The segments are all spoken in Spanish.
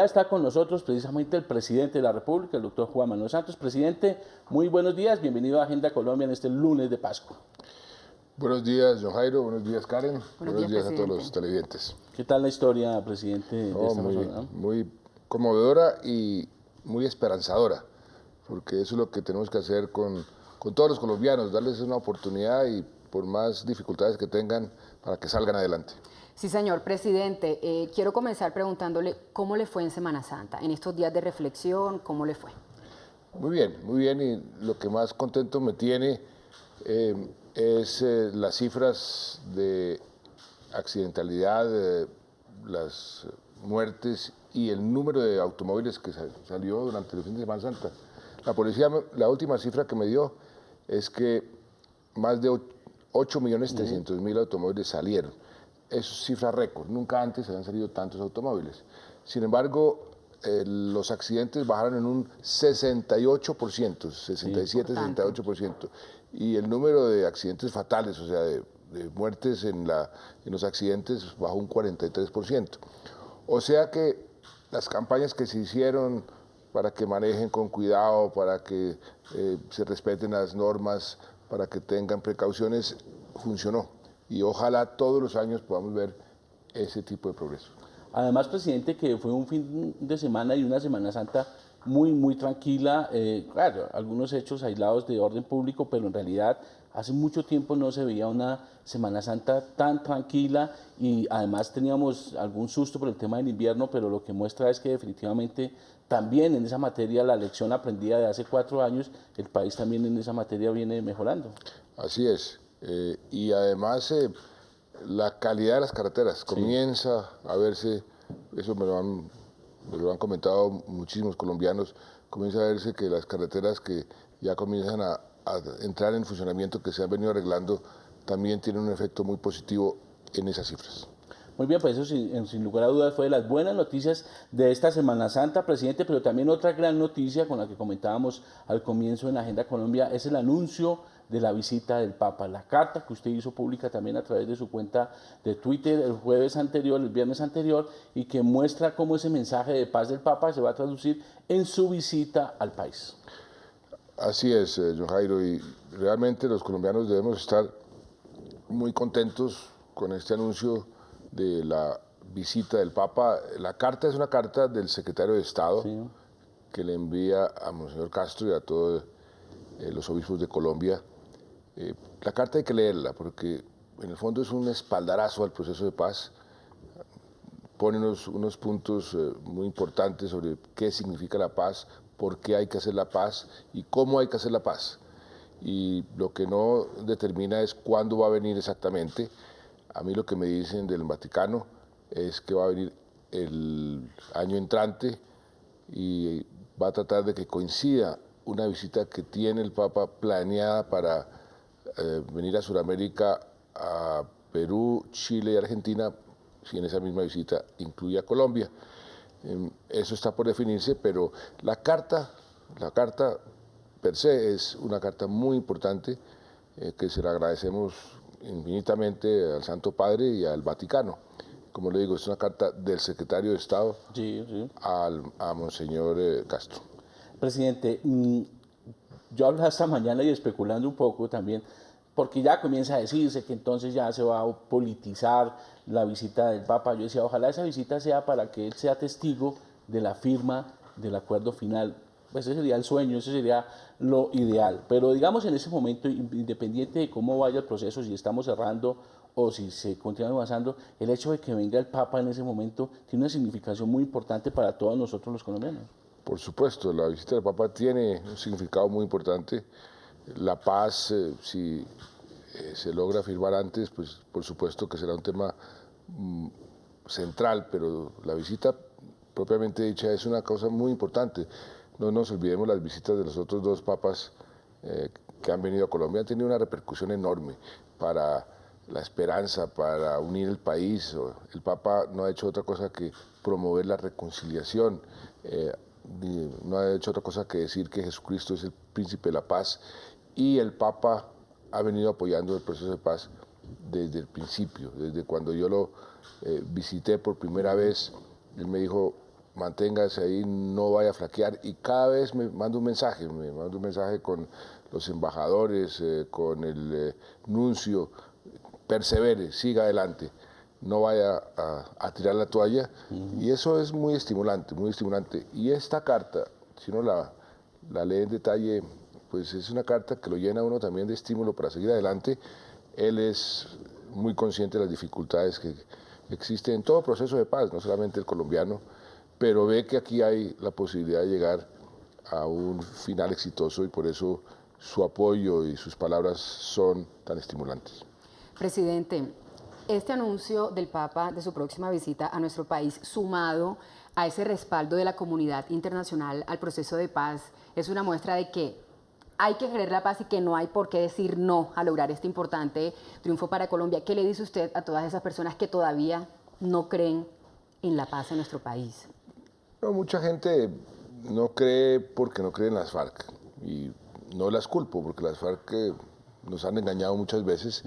ya está con nosotros precisamente el presidente de la República, el doctor Juan Manuel Santos. Presidente, muy buenos días, bienvenido a Agenda Colombia en este lunes de Pascua. Buenos días, John Jairo, buenos días, Karen, buenos días a todos los televidentes. ¿Qué tal la historia, presidente, de esta persona? Muy conmovedora y muy esperanzadora, porque eso es lo que tenemos que hacer con todos los colombianos, darles una oportunidad y por más dificultades que tengan, para que salgan adelante. Sí, señor presidente. Quiero comenzar preguntándole cómo le fue en Semana Santa, en estos días de reflexión, ¿cómo le fue? Muy bien, y lo que más contento me tiene es las cifras de accidentalidad, las muertes y el número de automóviles que salió durante el fin de Semana Santa. La policía, la última cifra que me dio es que más de 8.300.000 automóviles salieron. Es cifra récord, nunca antes habían salido tantos automóviles. Sin embargo, los accidentes bajaron en un 68%, 67-68%, y el número de accidentes fatales, o sea, de muertes en los accidentes, bajó un 43%. O sea que las campañas que se hicieron para que manejen con cuidado, para que se respeten las normas, para que tengan precauciones, funcionó. Y ojalá todos los años podamos ver ese tipo de progreso. Además, presidente, que fue un fin de semana y una Semana Santa muy tranquila. Claro, algunos hechos aislados de orden público, pero en realidad hace mucho tiempo no se veía una Semana Santa tan tranquila, y además teníamos algún susto por el tema del invierno, pero lo que muestra es que definitivamente también en esa materia, la lección aprendida de hace 4 años, el país también en esa materia viene mejorando. Así es, y además la calidad de las carreteras comienza a verse, eso me lo han comentado muchísimos colombianos, comienza a verse que las carreteras que ya comienzan a entrar en funcionamiento, que se han venido arreglando, también tienen un efecto muy positivo en esas cifras. Muy bien, pues eso sin lugar a dudas fue de las buenas noticias de esta Semana Santa, presidente, pero también otra gran noticia con la que comentábamos al comienzo en la Agenda Colombia es el anuncio de la visita del Papa, la carta que usted hizo pública también a través de su cuenta de Twitter el viernes anterior, y que muestra cómo ese mensaje de paz del Papa se va a traducir en su visita al país. Así es, John Jairo, y realmente los colombianos debemos estar muy contentos con este anuncio de la visita del Papa. La carta es una carta del secretario de Estado, sí, que le envía a Monseñor Castro y a todos los obispos de Colombia. La carta hay que leerla porque en el fondo es un espaldarazo al proceso de paz. Pone unos puntos muy importantes sobre qué significa la paz, por qué hay que hacer la paz y cómo hay que hacer la paz. Y lo que no determina es cuándo va a venir exactamente. A mí lo que me dicen del Vaticano es que va a venir el año entrante y va a tratar de que coincida una visita que tiene el Papa planeada para venir a Sudamérica, a Perú, Chile y Argentina, si en esa misma visita incluye a Colombia. Eso está por definirse, pero la carta per se es una carta muy importante que se la agradecemos infinitamente al Santo Padre y al Vaticano. Como le digo, es una carta del secretario de Estado a Monseñor Castro. Presidente, yo hablaba esta mañana y especulando un poco también, porque ya comienza a decirse que entonces ya se va a politizar la visita del Papa. Yo decía, ojalá esa visita sea para que él sea testigo de la firma del acuerdo final. Pues ese sería el sueño, ese sería lo ideal. Pero digamos en ese momento, independiente de cómo vaya el proceso, si estamos cerrando o si se continúa avanzando, el hecho de que venga el Papa en ese momento tiene una significación muy importante para todos nosotros los colombianos. Por supuesto, la visita del Papa tiene un significado muy importante. La paz, si se logra firmar antes, pues por supuesto que será un tema central, pero la visita propiamente dicha es una cosa muy importante. No nos olvidemos las visitas de los otros 2 papas que han venido a Colombia, han tenido una repercusión enorme para la esperanza, para unir el país. El Papa no ha hecho otra cosa que promover la reconciliación, no ha hecho otra cosa que decir que Jesucristo es el príncipe de la paz, y el Papa ha venido apoyando el proceso de paz desde el principio, desde cuando yo lo visité por primera vez. Él me dijo, manténgase ahí, no vaya a flaquear, y cada vez me manda un mensaje, con los embajadores, con el nuncio, persevere, siga adelante, no vaya a tirar la toalla, y eso es muy estimulante, muy estimulante. Y esta carta, si uno la lee en detalle, pues es una carta que lo llena a uno también de estímulo para seguir adelante. Él es muy consciente de las dificultades que existen en todo proceso de paz, no solamente el colombiano, pero ve que aquí hay la posibilidad de llegar a un final exitoso, y por eso su apoyo y sus palabras son tan estimulantes. Presidente, este anuncio del Papa de su próxima visita a nuestro país, sumado a ese respaldo de la comunidad internacional al proceso de paz, es una muestra de que hay que querer la paz y que no hay por qué decir no a lograr este importante triunfo para Colombia. ¿Qué le dice usted a todas esas personas que todavía no creen en la paz en nuestro país? No, mucha gente no cree porque no cree en las FARC, y no las culpo porque las FARC nos han engañado muchas veces,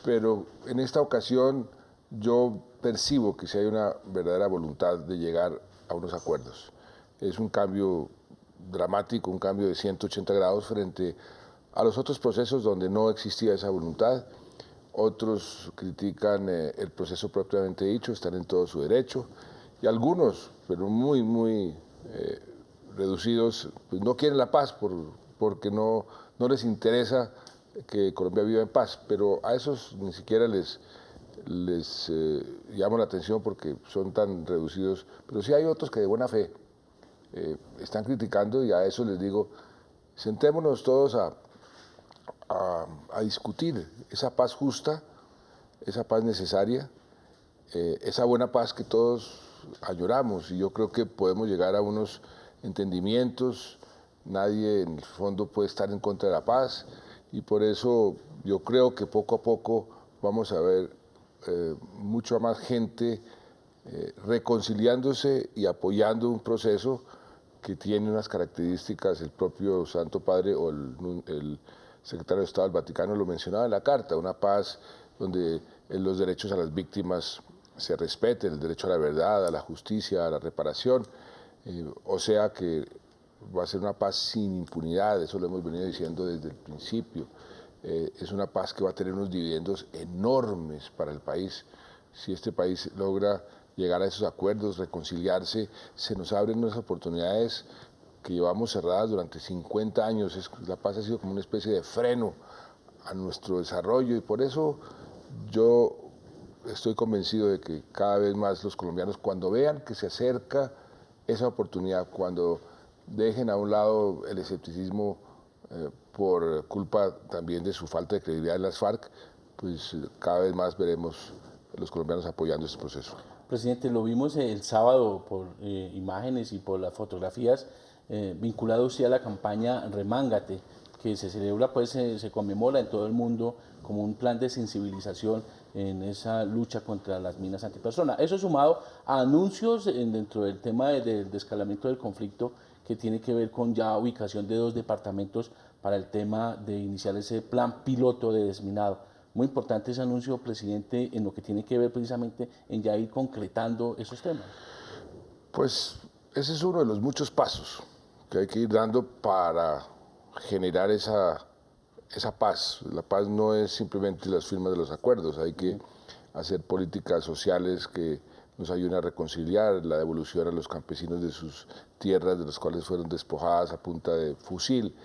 pero en esta ocasión yo percibo que sí hay una verdadera voluntad de llegar a unos acuerdos. Es un cambio dramático, un cambio de 180 grados frente a los otros procesos donde no existía esa voluntad. Otros critican el proceso propiamente dicho, están en todo su derecho, y algunos, pero muy reducidos, pues no quieren la paz porque no les interesa que Colombia viva en paz, pero a esos ni siquiera les llamo la atención porque son tan reducidos. Pero sí hay otros que de buena fe están criticando, y a eso les digo, sentémonos todos a discutir esa paz justa, esa paz necesaria, esa buena paz que todos añoramos, y yo creo que podemos llegar a unos entendimientos. Nadie en el fondo puede estar en contra de la paz, y por eso yo creo que poco a poco vamos a ver mucha más gente reconciliándose y apoyando un proceso que tiene unas características. El propio Santo Padre o el secretario de Estado del Vaticano lo mencionaba en la carta: una paz donde los derechos a las víctimas se respeten, el derecho a la verdad, a la justicia, a la reparación, o sea que va a ser una paz sin impunidad. Eso lo hemos venido diciendo desde el principio. Es una paz que va a tener unos dividendos enormes para el país. Si este país logra llegar a esos acuerdos, reconciliarse, se nos abren unas oportunidades que llevamos cerradas durante 50 años. La paz ha sido como una especie de freno a nuestro desarrollo, y por eso yo estoy convencido de que cada vez más los colombianos, cuando vean que se acerca esa oportunidad, cuando dejen a un lado el escepticismo por culpa también de su falta de credibilidad en las FARC, pues cada vez más veremos a los colombianos apoyando este proceso. Presidente, lo vimos el sábado por imágenes y por las fotografías, vinculado usted a la campaña Remángate, que se celebra, pues se conmemora en todo el mundo como un plan de sensibilización en esa lucha contra las minas antipersona. Eso sumado a anuncios dentro del tema del descalamiento del conflicto, que tiene que ver con ya ubicación de 2 departamentos para el tema de iniciar ese plan piloto de desminado. Muy importante ese anuncio, presidente, en lo que tiene que ver precisamente en ya ir concretando esos temas. Pues ese es uno de los muchos pasos que hay que ir dando para generar esa paz. La paz no es simplemente las firmas de los acuerdos, hay que hacer políticas sociales que nos ayuden a reconciliar, la devolución a los campesinos de sus tierras, de las cuales fueron despojadas a punta de fusil,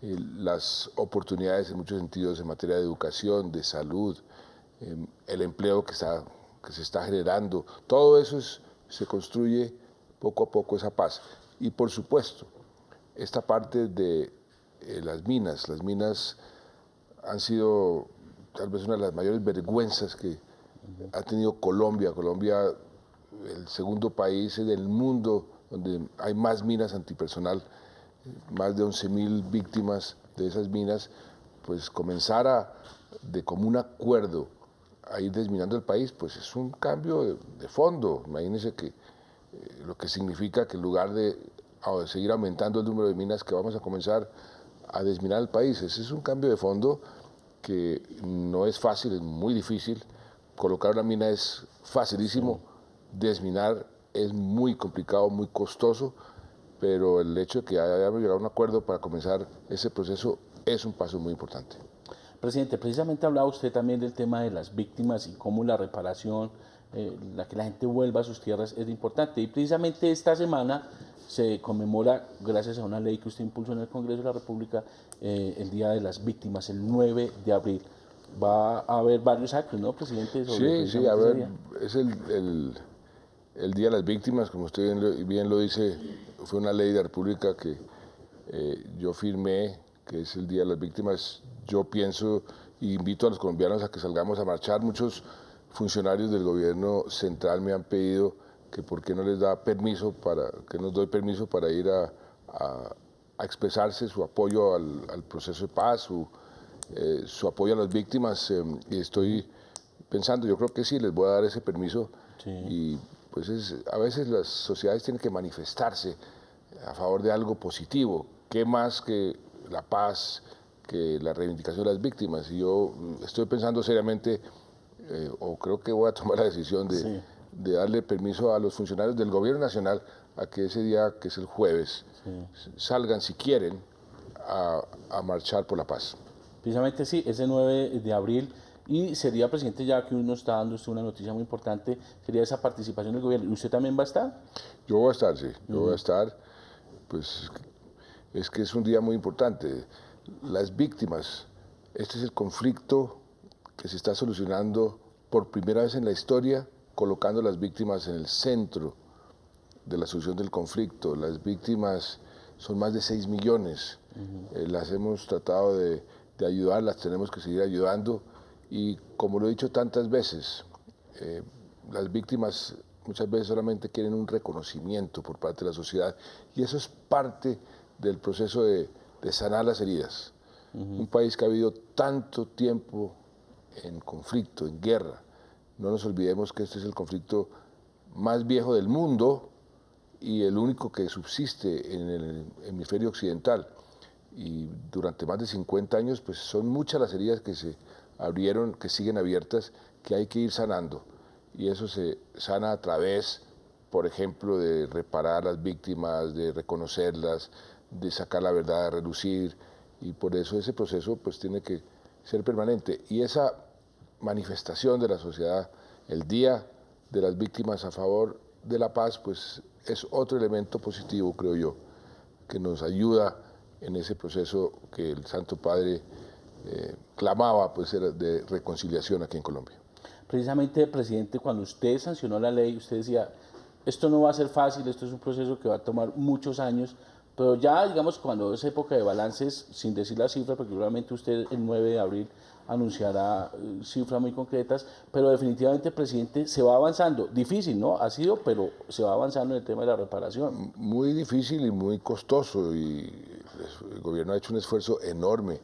las oportunidades en muchos sentidos en materia de educación, de salud, el empleo que se está generando. Todo eso se construye poco a poco, esa paz. Y por supuesto, esta parte de las minas han sido tal vez una de las mayores vergüenzas que ha tenido Colombia. Colombia, el segundo país del mundo donde hay más minas antipersonal, más de 11.000 víctimas de esas minas. Pues comenzar de común acuerdo a ir desminando el país, pues es un cambio de fondo. Imagínense que lo que significa que en lugar de seguir aumentando el número de minas, que vamos a comenzar a desminar el país. Ese es un cambio de fondo que no es fácil, es muy difícil. Colocar una mina es facilísimo, desminar es muy complicado, muy costoso, pero el hecho de que hayamos llegado a un acuerdo para comenzar ese proceso es un paso muy importante. Presidente, precisamente hablaba usted también del tema de las víctimas y cómo la reparación, la que la gente vuelva a sus tierras es importante. Y precisamente esta semana se conmemora, gracias a una ley que usted impulsó en el Congreso de la República, el Día de las Víctimas, el 9 de abril. Va a haber varios actos, ¿no, presidente? Sí, a ver, es el Día de las Víctimas, como usted bien lo dice, fue una ley de la República que yo firmé, que es el Día de las Víctimas. Yo pienso e invito a los colombianos a que salgamos a marchar. Muchos funcionarios del gobierno central me han pedido que por qué no les da permiso que nos doy permiso para ir a expresarse su apoyo al proceso de paz, su apoyo a las víctimas, y estoy pensando, yo creo que sí, les voy a dar ese permiso. Sí. Y pues a veces las sociedades tienen que manifestarse a favor de algo positivo, qué más que la paz, que la reivindicación de las víctimas. Y yo estoy pensando seriamente, o creo que voy a tomar la decisión de darle permiso a los funcionarios del gobierno nacional a que ese día, que es el jueves, salgan, si quieren, a marchar por la paz. Precisamente sí, ese 9 de abril, y sería, presidente, ya que uno está dando usted una noticia muy importante, sería esa participación del gobierno. ¿Y usted también va a estar? Yo voy a estar, sí, yo voy a estar, pues es que es un día muy importante. Las víctimas, este es el conflicto que se está solucionando por primera vez en la historia, colocando a las víctimas en el centro de la solución del conflicto. Las víctimas son más de 6 millones, las hemos tratado de ayudar, las tenemos que seguir ayudando, y como lo he dicho tantas veces, las víctimas muchas veces solamente quieren un reconocimiento por parte de la sociedad, y eso es parte del proceso de sanar las heridas. Un país que ha vivido tanto tiempo en conflicto, en guerra, no nos olvidemos que este es el conflicto más viejo del mundo y el único que subsiste en el hemisferio occidental. Y durante más de 50 años, pues son muchas las heridas que se abrieron, que siguen abiertas, que hay que ir sanando. Y eso se sana a través, por ejemplo, de reparar a las víctimas, de reconocerlas, de sacar la verdad a relucir, y por eso ese proceso pues tiene que ser permanente. Y esa manifestación de la sociedad, el Día de las Víctimas a favor de la paz, pues es otro elemento positivo, creo yo, que nos ayuda en ese proceso que el Santo Padre clamaba, pues, de reconciliación aquí en Colombia. Precisamente, presidente, cuando usted sancionó la ley, usted decía, esto no va a ser fácil, esto es un proceso que va a tomar muchos años, pero ya, digamos, cuando es época de balances, sin decir la cifra, porque seguramente usted el 9 de abril anunciará cifras muy concretas, pero definitivamente, presidente, se va avanzando. Difícil, ¿no? Ha sido, pero se va avanzando en el tema de la reparación. Muy difícil y muy costoso, y el gobierno ha hecho un esfuerzo enorme.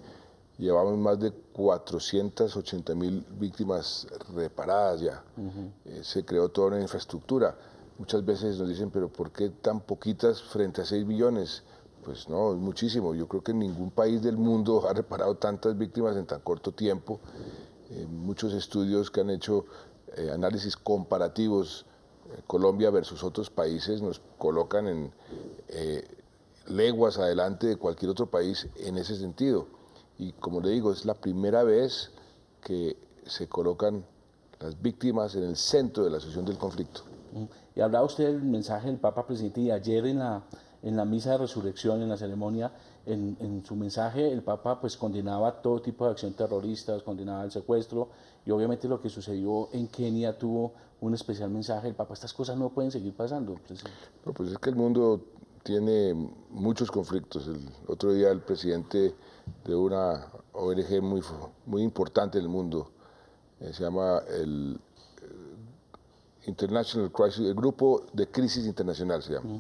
Llevamos más de 480.000 víctimas reparadas ya. Se creó toda una infraestructura. Muchas veces nos dicen, pero ¿por qué tan poquitas frente a 6 millones? Pues no, es muchísimo. Yo creo que ningún país del mundo ha reparado tantas víctimas en tan corto tiempo. Muchos estudios que han hecho análisis comparativos, Colombia versus otros países, nos colocan en leguas adelante de cualquier otro país en ese sentido. Y como le digo, es la primera vez que se colocan las víctimas en el centro de la solución del conflicto. Y hablaba usted del mensaje del Papa, presidente, y ayer en la misa de resurrección, en la ceremonia, en su mensaje el Papa pues condenaba todo tipo de acción terrorista, condenaba el secuestro, y obviamente lo que sucedió en Kenia tuvo un especial mensaje del Papa. Estas cosas no pueden seguir pasando, presidente. No, pues es que el mundo tiene muchos conflictos. El otro día el presidente de una ONG muy importante en el mundo, se llama el International Crisis, el Grupo de Crisis Internacional se llama.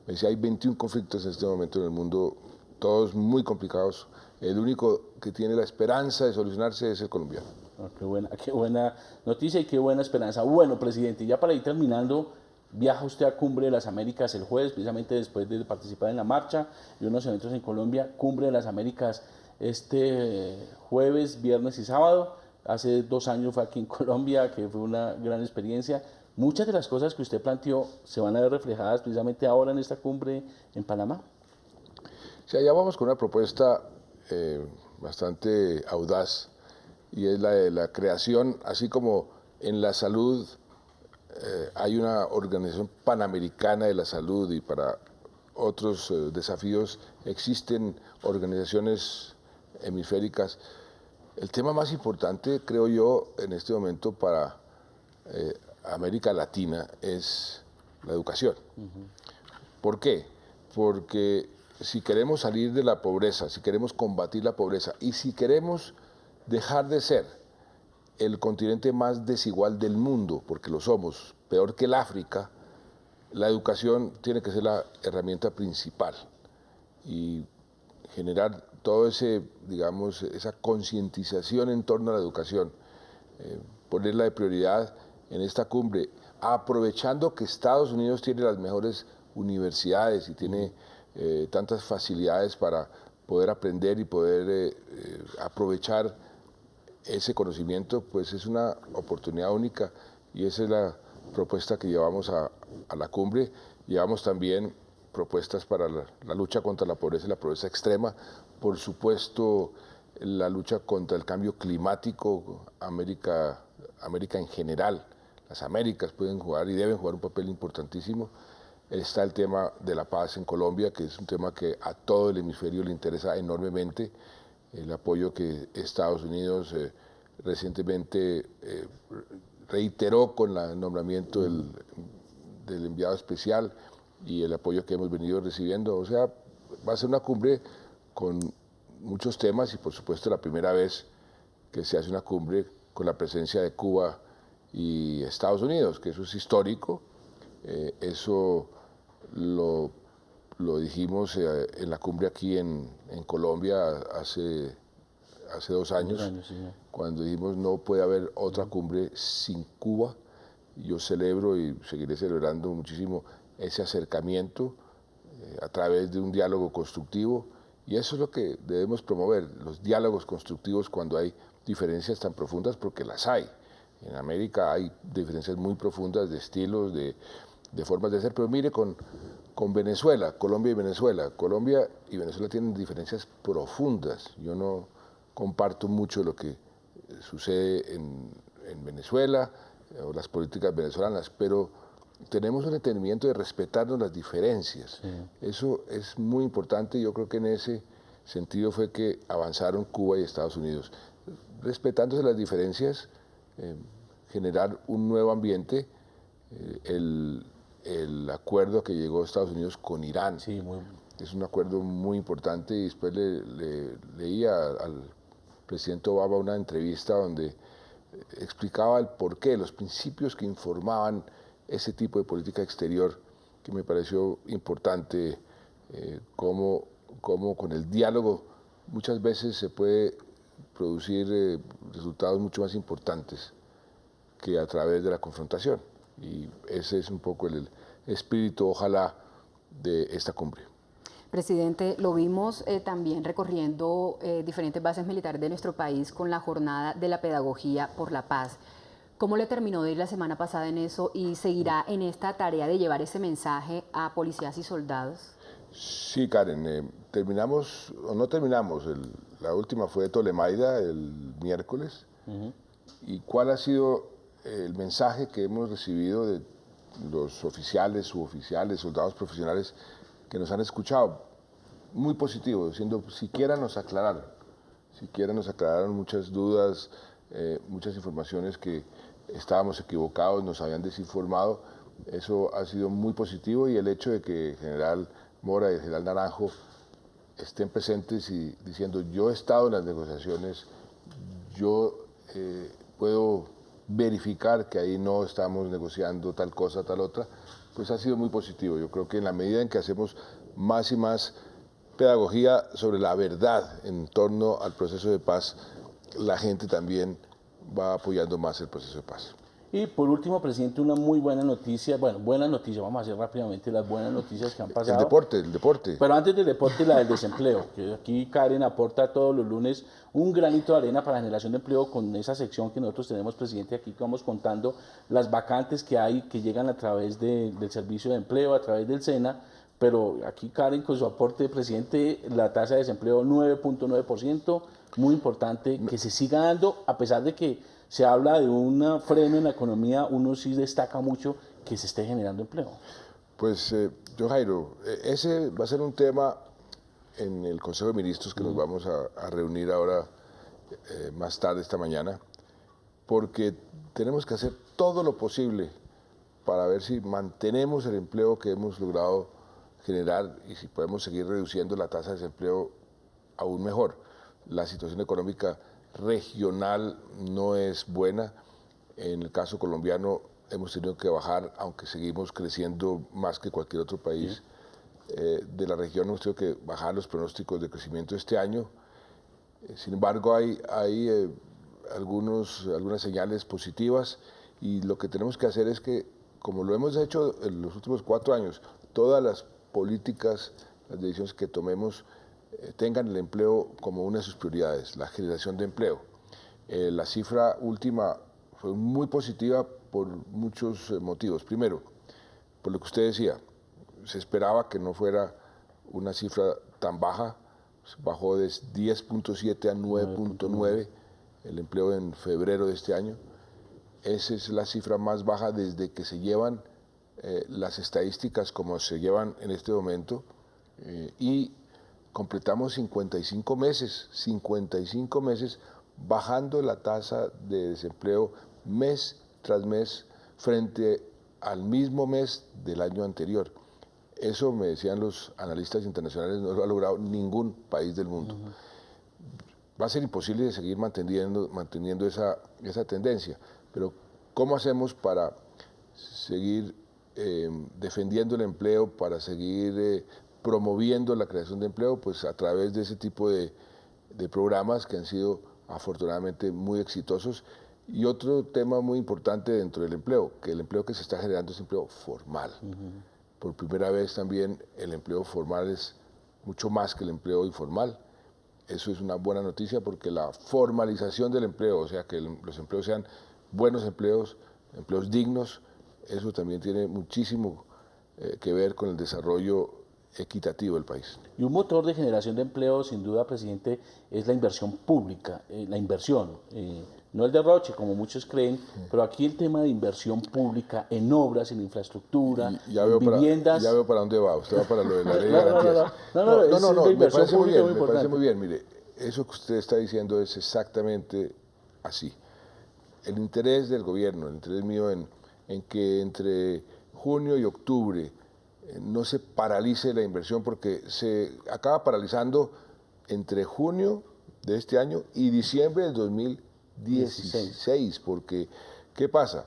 Me decía, hay 21 conflictos en este momento en el mundo, todos muy complicados. El único que tiene la esperanza de solucionarse es el colombiano. Oh, qué buena noticia y qué buena esperanza. Bueno, presidente, ya para ir terminando, viaja usted a Cumbre de las Américas el jueves, precisamente después de participar en la marcha y unos eventos en Colombia. Cumbre de las Américas este jueves, viernes y sábado. hace 2 años fue aquí en Colombia, que fue una gran experiencia. Muchas de las cosas que usted planteó se van a ver reflejadas precisamente ahora en esta cumbre en Panamá. Sí, allá vamos con una propuesta bastante audaz, y es la de la creación, así como en la salud hay una organización panamericana de la salud, y para otros desafíos existen organizaciones hemisféricas. El tema más importante, creo yo, en este momento para América Latina es la educación. ¿Por qué? Porque si queremos salir de la pobreza, si queremos combatir la pobreza y si queremos dejar de ser el continente más desigual del mundo, porque lo somos, peor que el África, la educación tiene que ser la herramienta principal, y generar todo ese, digamos, esa concientización en torno a la educación, ponerla de prioridad en esta cumbre, aprovechando que Estados Unidos tiene las mejores universidades y tiene tantas facilidades para poder aprender y poder aprovechar ese conocimiento. Pues es una oportunidad única, y esa es la propuesta que llevamos a la cumbre. Llevamos también propuestas para la lucha contra la pobreza y la pobreza extrema, por supuesto la lucha contra el cambio climático. América en general, las Américas pueden jugar y deben jugar un papel importantísimo. Está el tema de la paz en Colombia, que es un tema que a todo el hemisferio le interesa enormemente. El apoyo que Estados Unidos recientemente reiteró con el nombramiento del enviado especial, y el apoyo que hemos venido recibiendo. O sea, va a ser una cumbre con muchos temas, y por supuesto la primera vez que se hace una cumbre con la presencia de Cuba y Estados Unidos, que eso es histórico. Eso lo dijimos en la cumbre aquí en Colombia hace 2 años, Sí. cuando dijimos no puede haber otra cumbre sin Cuba. Yo celebro y seguiré celebrando muchísimo ese acercamiento a través de un diálogo constructivo, y eso es lo que debemos promover, los diálogos constructivos cuando hay diferencias tan profundas, porque las hay. En América hay diferencias muy profundas de estilos, de formas de ser, pero mire con Venezuela, Colombia y Venezuela. Colombia y Venezuela tienen diferencias profundas. Yo no comparto mucho lo que sucede en Venezuela o las políticas venezolanas, pero tenemos un entendimiento de respetarnos las diferencias. Sí. Eso es muy importante, y yo creo que en ese sentido fue que avanzaron Cuba y Estados Unidos. Respetándose las diferencias, generar un nuevo ambiente. El acuerdo que llegó Estados Unidos con Irán es un acuerdo muy importante, y después leía al presidente Obama una entrevista donde explicaba el porqué, los principios que informaban ese tipo de política exterior, que me pareció importante, cómo con el diálogo muchas veces se puede producir resultados mucho más importantes que a través de la confrontación, y ese es un poco el espíritu, ojalá, de esta cumbre. Presidente, lo vimos también recorriendo diferentes bases militares de nuestro país con la jornada de la pedagogía por la paz. ¿Cómo le terminó de ir la semana pasada en eso, y seguirá en esta tarea de llevar ese mensaje a policías y soldados? Sí, Karen, terminamos, o no terminamos, la última fue de Tolemaida el miércoles. ¿Y cuál ha sido el mensaje que hemos recibido de los oficiales, suboficiales, soldados profesionales que nos han escuchado? Muy positivo, diciendo, siquiera nos aclararon muchas dudas, muchas informaciones que estábamos equivocados, nos habían desinformado. Eso ha sido muy positivo, y el hecho de que el general Mora y el general Naranjo estén presentes y diciendo, yo he estado en las negociaciones, yo puedo verificar que ahí no estamos negociando tal cosa, tal otra, pues ha sido muy positivo. Yo creo que en la medida en que hacemos más y más pedagogía sobre la verdad en torno al proceso de paz, la gente también va apoyando más el proceso de paz. Y por último, presidente, una muy buena noticia, bueno, buena noticia, vamos a hacer rápidamente las buenas noticias que han pasado. El deporte. Pero antes del deporte, la del desempleo, que aquí Karen aporta todos los lunes un granito de arena para la generación de empleo con esa sección que nosotros tenemos, presidente, aquí que vamos contando las vacantes que hay, que llegan a través del servicio de empleo, a través del SENA, pero aquí Karen con su aporte, presidente, la tasa de desempleo 9.9%, muy importante que se siga dando, a pesar de que se habla de un freno en la economía, uno sí destaca mucho que se esté generando empleo. Pues, yo Jairo, ese va a ser un tema en el Consejo de Ministros que nos vamos a reunir ahora más tarde esta mañana, porque tenemos que hacer todo lo posible para ver si mantenemos el empleo que hemos logrado generar y si podemos seguir reduciendo la tasa de desempleo aún mejor. La situación económica regional no es buena. En el caso colombiano hemos tenido que bajar, aunque seguimos creciendo más que cualquier otro país de la región, hemos tenido que bajar los pronósticos de crecimiento este año. Sin embargo, hay algunas señales positivas y lo que tenemos que hacer es que, como lo hemos hecho en los últimos 4 años, todas las políticas, las decisiones que tomemos tengan el empleo como una de sus prioridades, la generación de empleo. La cifra última fue muy positiva por muchos motivos. Primero, por lo que usted decía, se esperaba que no fuera una cifra tan baja, bajó de 10.7 a 9.9 el empleo en febrero de este año. Esa es la cifra más baja desde que se llevan las estadísticas como se llevan en este momento y completamos 55 meses bajando la tasa de desempleo mes tras mes frente al mismo mes del año anterior. Eso, me decían los analistas internacionales, no lo ha logrado ningún país del mundo. Va a ser imposible de seguir manteniendo esa tendencia, pero ¿cómo hacemos para seguir defendiendo el empleo, para seguir promoviendo la creación de empleo? Pues a través de ese tipo de programas que han sido afortunadamente muy exitosos. Y otro tema muy importante dentro del empleo, que el empleo que se está generando es empleo formal. Por primera vez también el empleo formal es mucho más que el empleo informal. Eso es una buena noticia porque la formalización del empleo, o sea, que los empleos sean buenos empleos, empleos dignos, eso también tiene muchísimo que ver con el desarrollo equitativo del país. Y un motor de generación de empleo, sin duda, presidente, es la inversión pública, la inversión, no el derroche, como muchos creen, pero aquí el tema de inversión pública en obras, en infraestructura, en viviendas. Ya veo para dónde va, usted va para lo de la ley de No, garantías. Me parece muy bien, mire, eso que usted está diciendo es exactamente así. El interés del gobierno, el interés mío en que entre junio y octubre no se paralice la inversión, porque se acaba paralizando entre junio de este año y diciembre del 2016, porque ¿qué pasa?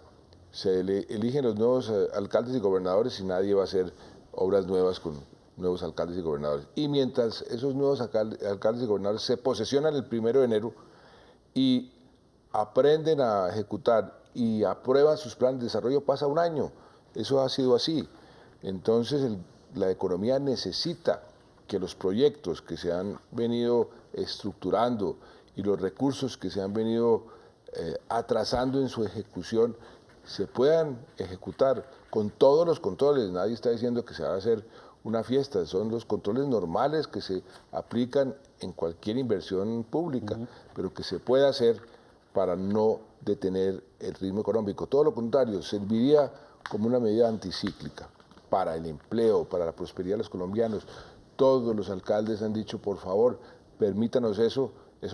Se eligen los nuevos alcaldes y gobernadores y nadie va a hacer obras nuevas con nuevos alcaldes y gobernadores. Y mientras esos nuevos alcaldes y gobernadores se posesionan el 1 de enero y aprenden a ejecutar y aprueban sus planes de desarrollo, pasa un año. Eso ha sido así. Entonces la economía necesita que los proyectos que se han venido estructurando y los recursos que se han venido atrasando en su ejecución se puedan ejecutar con todos los controles. Nadie está diciendo que se va a hacer una fiesta, son los controles normales que se aplican en cualquier inversión pública, pero que se puede hacer para no detener el ritmo económico. Todo lo contrario, serviría como una medida anticíclica para el empleo, para la prosperidad de los colombianos. Todos los alcaldes han dicho, por favor, permítanos eso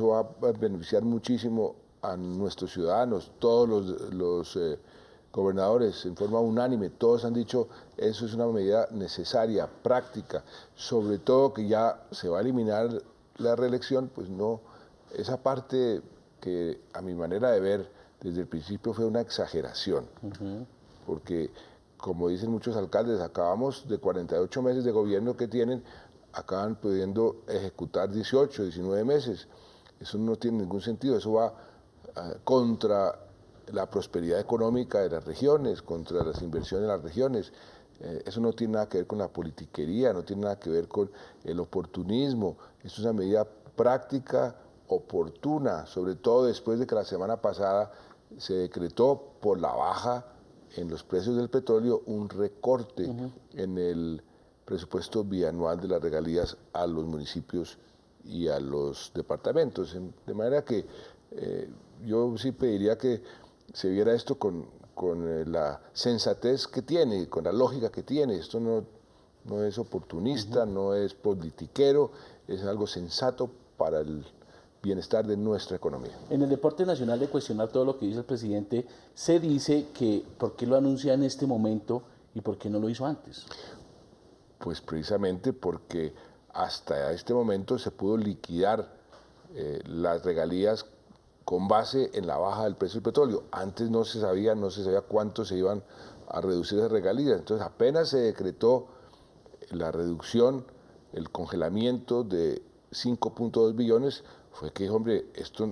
va a beneficiar muchísimo a nuestros ciudadanos. Todos los gobernadores, en forma unánime, todos han dicho, eso es una medida necesaria, práctica, sobre todo que ya se va a eliminar la reelección, pues no, esa parte que a mi manera de ver desde el principio fue una exageración, porque como dicen muchos alcaldes, acabamos de 48 meses de gobierno que tienen, acaban pudiendo ejecutar 18, 19 meses. Eso no tiene ningún sentido, eso va contra la prosperidad económica de las regiones, contra las inversiones en las regiones. Eso no tiene nada que ver con la politiquería, no tiene nada que ver con el oportunismo. Es una medida práctica, oportuna, sobre todo después de que la semana pasada se decretó por la baja en los precios del petróleo un recorte en el presupuesto bianual de las regalías a los municipios y a los departamentos. De manera que yo sí pediría que se viera esto con la sensatez que tiene, con la lógica que tiene. Esto no es oportunista, no es politiquero, es algo sensato para el bienestar de nuestra economía. En el deporte nacional, de cuestionar todo lo que dice el presidente, se dice que ¿por qué lo anuncia en este momento y por qué no lo hizo antes? Pues precisamente porque hasta este momento se pudo liquidar las regalías con base en la baja del precio del petróleo. Antes no se sabía cuánto se iban a reducir esas regalías. Entonces apenas se decretó la reducción, el congelamiento de 5.2 billones, fue que, hombre, esto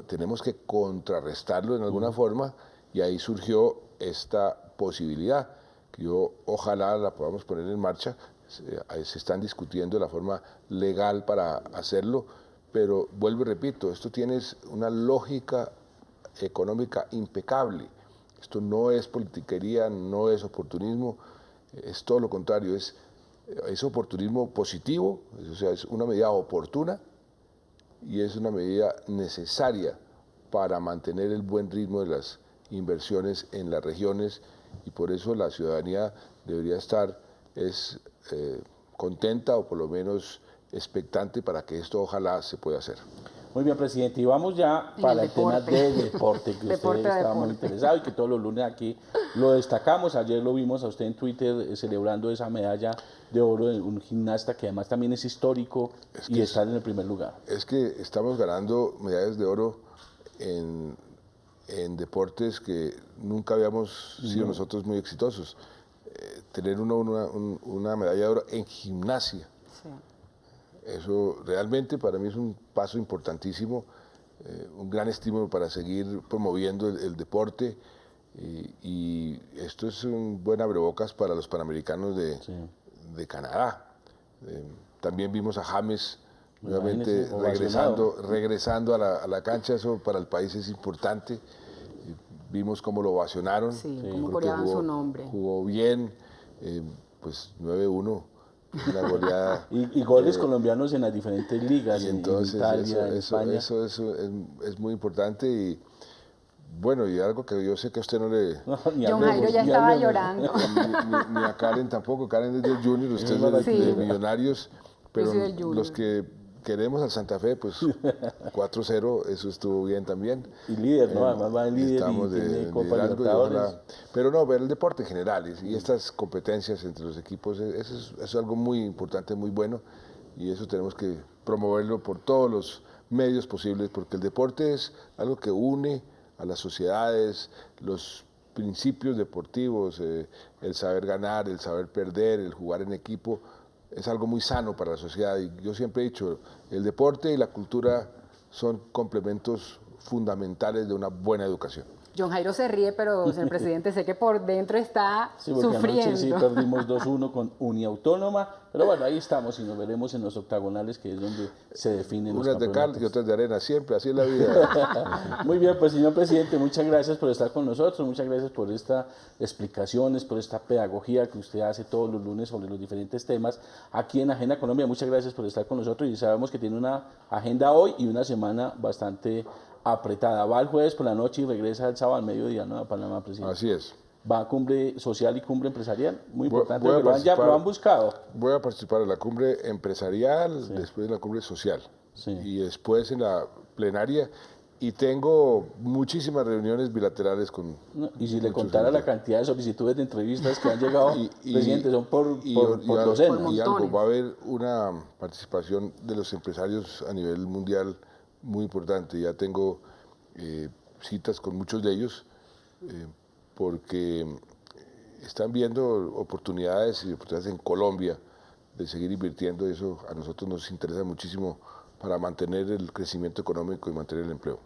tenemos que contrarrestarlo en alguna forma, y ahí surgió esta posibilidad, que yo ojalá la podamos poner en marcha. Se están discutiendo la forma legal para hacerlo, pero vuelvo y repito, esto tiene una lógica económica impecable. Esto no es politiquería, no es oportunismo, es todo lo contrario, es oportunismo positivo, o sea, es una medida oportuna y es una medida necesaria para mantener el buen ritmo de las inversiones en las regiones, y por eso la ciudadanía debería estar contenta, o por lo menos expectante, para que esto ojalá se pueda hacer. Muy bien, presidente, y vamos ya para el tema del deporte, que usted estaba muy interesado y que todos los lunes aquí lo destacamos. Ayer lo vimos a usted en Twitter celebrando esa medalla de oro de un gimnasta que además también es histórico y está en el primer lugar. Es que estamos ganando medallas de oro en deportes que nunca habíamos sido nosotros muy exitosos. Tener una medalla de oro en gimnasia. Sí. Eso realmente para mí es un paso importantísimo, un gran estímulo para seguir promoviendo el deporte, y esto es un buen abrebocas para los Panamericanos de Canadá. También vimos a James nuevamente regresando a la cancha. Eso para el país es importante. Vimos cómo lo ovacionaron, cómo coreaban su nombre. Jugó bien, pues 9-1. Una goleada, y goles colombianos en las diferentes ligas, y entonces en Italia, en España. Eso es muy importante, y bueno, y algo que yo sé que a usted no le... John Jairo ya estaba llorando. Ni a Karen tampoco. Karen es del Junior, usted es de Millonarios, pero los que queremos al Santa Fe, pues 4-0, eso estuvo bien también. Y líder, ¿no? Además va en líder, estamos y tiene Copa Libertadores. Pero no, ver el deporte en general y estas competencias entre los equipos, eso es algo muy importante, muy bueno, y eso tenemos que promoverlo por todos los medios posibles, porque el deporte es algo que une a las sociedades, los principios deportivos, el saber ganar, el saber perder, el jugar en equipo, es algo muy sano para la sociedad. Y yo siempre he dicho, el deporte y la cultura son complementos fundamentales de una buena educación. John Jairo se ríe, pero, señor presidente, sé que por dentro está sufriendo. Anoche sí perdimos 2-1 con Uniautónoma, pero bueno, ahí estamos y nos veremos en los octagonales, que es donde se definen los campeonatos. Unas de cal y otras de arena, siempre, así es la vida. Muy bien, pues señor presidente, muchas gracias por estar con nosotros, muchas gracias por estas explicaciones, por esta pedagogía que usted hace todos los lunes sobre los diferentes temas aquí en Agenda Colombia. Muchas gracias por estar con nosotros, y sabemos que tiene una agenda hoy y una semana bastante apretada. Va el jueves por la noche y regresa el sábado al mediodía, ¿no?, a Panamá, presidente. Así es. Va a cumbre social y cumbre empresarial, muy importante, lo han buscado. Voy a participar en la cumbre empresarial, después en la cumbre social, y después en la plenaria, y tengo muchísimas reuniones bilaterales con... y si le contara la cantidad de solicitudes de entrevistas que han llegado, presidente, son por docenas. Y algo, va a haber una participación de los empresarios a nivel mundial muy importante. Ya tengo citas con muchos de ellos, porque están viendo oportunidades en Colombia de seguir invirtiendo. Eso a nosotros nos interesa muchísimo para mantener el crecimiento económico y mantener el empleo.